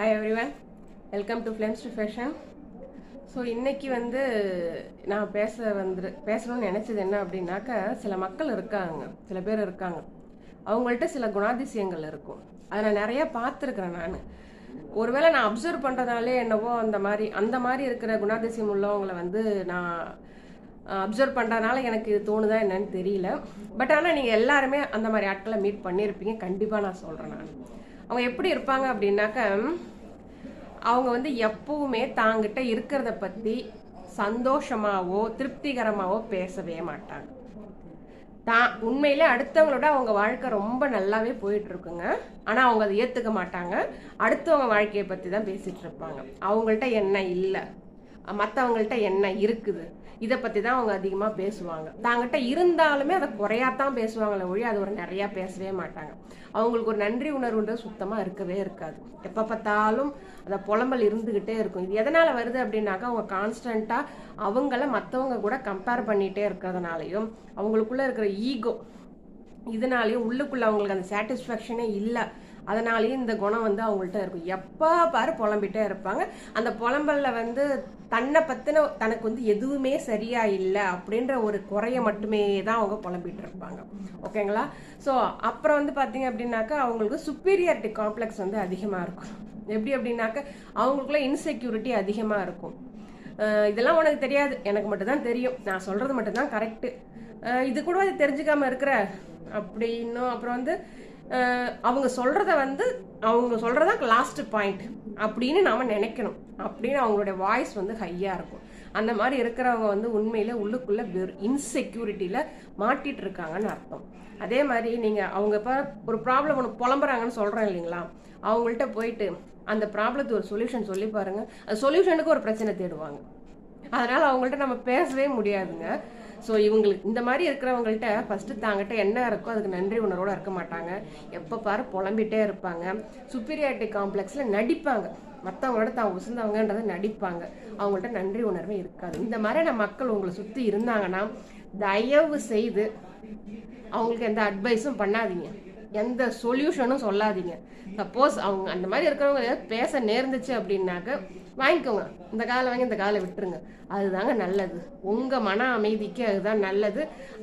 Hi everyone, welcome to films to fashion. So இன்றைக்கி நான் பேசணும்னு நினச்சது என்ன அப்படின்னாக்கா, சில மக்கள் இருக்காங்க, சில பேர் இருக்காங்க, அவங்கள்ட்ட சில குணாதிசயங்கள் இருக்கும். அதை நான் நிறையா பார்த்துருக்குறேன். நான் ஒருவேளை நான் அப்சர்வ் பண்ணுறதுனாலே என்னவோ அந்த மாதிரி இருக்கிற குணாதிசயம் உள்ளவங்களை நான் அப்சர்வ் பண்ணுறதுனால எனக்கு தோணுதா என்னன்னு தெரியல. பட் ஆனால் நீங்கள் எல்லாருமே அந்த மாதிரி ஆட்களை மீட் பண்ணியிருப்பீங்க, கண்டிப்பாக நான் சொல்கிறேன். நான் அவங்க எப்படி இருப்பாங்க அப்படின்னாக்கா, அவங்க எப்பவுமே தாங்கிட்ட இருக்கிறத பற்றி சந்தோஷமாவோ திருப்திகரமாவோ பேசவே மாட்டாங்க. உண்மையிலே அடுத்தவங்களோட அவங்க வாழ்க்கை ரொம்ப நல்லாவே போயிட்டு இருக்குங்க. ஆனால் அவங்க அதை ஏற்றுக்க மாட்டாங்க. அடுத்தவங்க வாழ்க்கையை பற்றி தான் பேசிகிட்டு இருப்பாங்க. அவங்கள்ட்ட என்ன இல்லை, மற்றவங்கள்ட்ட என்ன இருக்குது, இதை பற்றி தான் அவங்க அதிகமாக பேசுவாங்க. தாங்கிட்ட இருந்தாலுமே அதை குறையாத்தான் பேசுவாங்களே ஒழி, அது ஒரு நிறையா பேசவே மாட்டாங்க. அவங்களுக்கு ஒரு நன்றி உணர்வுன்றது சுத்தமாக இருக்கவே இருக்காது. எப்போ பார்த்தாலும் அந்த புலம்பல் இருந்துக்கிட்டே இருக்கும். இது எதனால் வருது அப்படின்னாக்கா, அவங்க கான்ஸ்டண்ட்டாக அவங்கள மற்றவங்க கூட கம்பேர் பண்ணிகிட்டே இருக்கிறதுனாலையும், அவங்களுக்குள்ளே இருக்கிற ஈகோ இதனாலையும் உள்ளுக்குள்ளே அவங்களுக்கு அந்த சாட்டிஸ்ஃபேக்ஷனே இல்லை. அதனாலேயும் இந்த குணம் அவங்கள்ட்ட இருக்கும். எப்போ பாரு புலம்பிகிட்டே இருப்பாங்க. அந்த புலம்பலில் தன்னை பற்றின தனக்கு எதுவுமே சரியா இல்லை அப்படின்ற ஒரு குறைய மட்டுமே தான் அவங்க புலம்பிகிட்டு இருப்பாங்க. ஓகேங்களா? ஸோ அப்புறம் பார்த்தீங்க அப்படின்னாக்கா, அவங்களுக்கு சுப்பீரியாரிட்டி காம்ப்ளெக்ஸ் அதிகமாக இருக்கும். எப்படி அப்படின்னாக்கா, அவங்களுக்குள்ள இன்செக்யூரிட்டி அதிகமாக இருக்கும். இதெல்லாம் உனக்கு தெரியாது, எனக்கு மட்டும்தான் தெரியும், நான் சொல்கிறது மட்டும்தான் கரெக்டு, இது கூட அது தெரிஞ்சுக்காமல் இருக்கிற அப்படின்னும், அப்புறம் அவங்க சொல்கிறத அவங்க சொல்கிறதா லாஸ்ட் பாயிண்ட் அப்படின்னு நாம் நினைக்கணும் அப்படின்னு அவங்களுடைய வாய்ஸ் ஹையாக இருக்கும். அந்த மாதிரி இருக்கிறவங்க உண்மையில் உள்ளுக்குள்ளே இன்செக்யூரிட்டியில் மாட்டிகிட்டு இருக்காங்கன்னு அர்த்தம். அதே மாதிரி நீங்கள் அவங்க இப்போ ஒரு ப்ராப்ளம் ஒன்று புலம்புறாங்கன்னு சொல்கிறேன் இல்லைங்களா, அவங்கள்ட்ட போயிட்டு அந்த ப்ராப்ளத்துக்கு ஒரு சொல்யூஷன் சொல்லி பாருங்கள். அது சொல்யூஷனுக்கு ஒரு பிரச்சனை தேடுவாங்க. அதனால் அவங்கள்ட்ட நம்ம பேசவே முடியாதுங்க. ஸோ இவங்களுக்கு இந்த மாதிரி இருக்கிறவங்கள்ட்ட ஃபஸ்ட்டு தாங்கிட்ட என்ன இருக்கோ அதுக்கு நன்றி உணர்வோடு இருக்க மாட்டாங்க. எப்போ பாரு புலம்பிகிட்டே இருப்பாங்க. சுப்பீரியாரிட்டி காம்ப்ளெக்ஸில் நடிப்பாங்க, மற்றவங்களோட தான் உசந்தவங்கன்றதை நடிப்பாங்க. அவங்கள்ட்ட நன்றி உணர்வே இருக்காது. இந்த மாதிரியான மக்கள் உங்களை சுற்றி இருந்தாங்கன்னா, தயவு செய்து அவங்களுக்கு எந்த அட்வைஸும் பண்ணாதீங்க, எந்த சொல்யூஷனும் சொல்லாதீங்க. சப்போஸ் அவங்க அந்த மாதிரி இருக்கிறவங்க பேச நேர்ந்துச்சு அப்படின்னாக்க வாங்கிக்கோங்க, இந்த காலை வாங்கி இந்த காலை விட்டுருங்க, அதுதாங்க நல்லது. உங்கள் மன அமைதிக்கு அதுதான் நல்லது.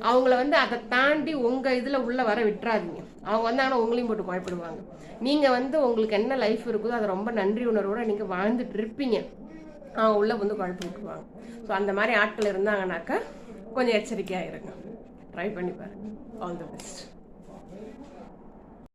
அவங்கள அதை தாண்டி உங்கள் இதில் உள்ள வர விட்டுறாதீங்க. அவங்க ஆனால் உங்களையும் போட்டு குழப்பிடுவாங்க. நீங்கள் உங்களுக்கு என்ன லைஃப் இருக்குதோ அதை ரொம்ப நன்றி உணர்வோடு நீங்கள் வாழ்ந்துட்டு இருப்பீங்க, அவங்க உள்ளே குழப்பி விட்டுருவாங்க. ஸோ அந்த மாதிரி ஆட்கள் இருந்தாங்கனாக்கா கொஞ்சம் எச்சரிக்கையாக இருங்க. ட்ரை பண்ணி பாருங்கள். All the best.